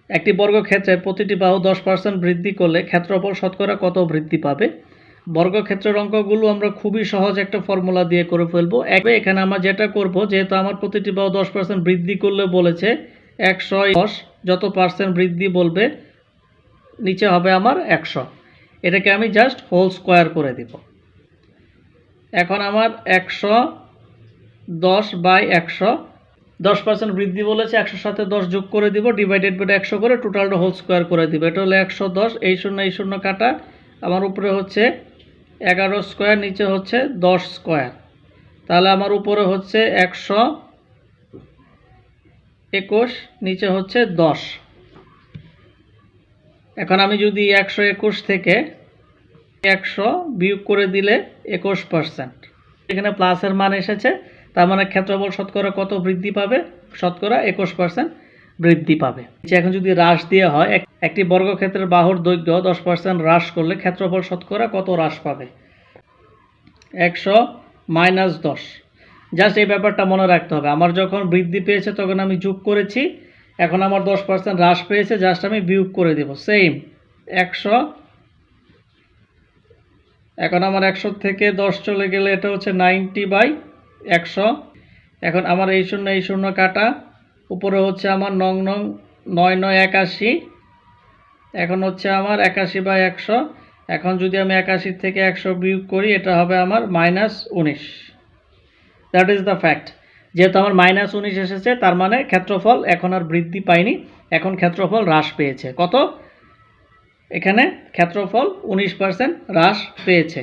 একটি বর্গক্ষেত্রের প্রতিটি বাহু 10% বৃদ্ধি করলে ক্ষেত্রফল শতকরা কত বৃদ্ধি পাবে? বর্গক্ষেত্রের অঙ্কগুলো আমরা খুবই সহজ একটা ফর্মুলা দিয়ে করে ফেলবো। এখানে আমরা যেটা করব, যেহেতু আমার প্রতিটি বাহু 10% বৃদ্ধি করলে বলেছে 110 যত পার্সেন্ট বৃদ্ধি বলবে নিচে হবে আমার 100, এটাকে আমি জাস্ট হোল স্কোয়ার করে দিব। এখন আমার 110/100, 10% বৃদ্ধি বলেছে, 100 সাথে 10 যোগ করে দিব, ডিভাইডেড বাই 100 করে টোটালটা হোল স্কোয়ার করে দিব। এটা হলো 110, এই শূন্য কাটা, আমার উপরে হচ্ছে 11 স্কোয়ার, নিচে হচ্ছে 10 স্কোয়ার, তাহলে আমার উপরে হচ্ছে 121, নিচে হচ্ছে 10। এখন আমি যদি 121 থেকে 100 বিয়োগ করে দিলে 21%, এখানে প্লাসের মান এসেছে, তার মানে ক্ষেত্রফল শতকরা কত বৃদ্ধি পাবে? শতকরা 21% বৃদ্ধি পাবে। এখন যদি হ্রাস দেওয়া হয়, একটি বর্গক্ষেত্রের বাহুর দৈর্ঘ্য 10% হ্রাস করলে ক্ষেত্রফল শতকরা কত হ্রাস পাবে? 100 - 10। জাস্ট এই ব্যাপারটা মনে রাখতে হবে। আমার যখন বৃদ্ধি পেয়েছে তখন আমি যোগ করেছি, এখন আমার 10% হ্রাস পেয়েছে, জাস্ট আমি বিয়োগ করে দেব। সেম 100, এখন আমার 100 থেকে 10 চলে গেলে এটা হচ্ছে 90/100। এখন আমার এই শূন্য কাটা, উপরে হচ্ছে আমার 9×9 = 81, এখন হচ্ছে আমার 81/100। এখন যদি আমি 81 থেকে 100 বিয়োগ করি, এটা হবে আমার -19। That is the fact. যেহেতু আমার -19 এসেছে, তার মানে ক্ষেত্রফল এখন আর বৃদ্ধি পায়নি, এখন ক্ষেত্রফল হ্রাস পেয়েছে। কত? এখানে ক্ষেত্রফল 19% হ্রাস পেয়েছে।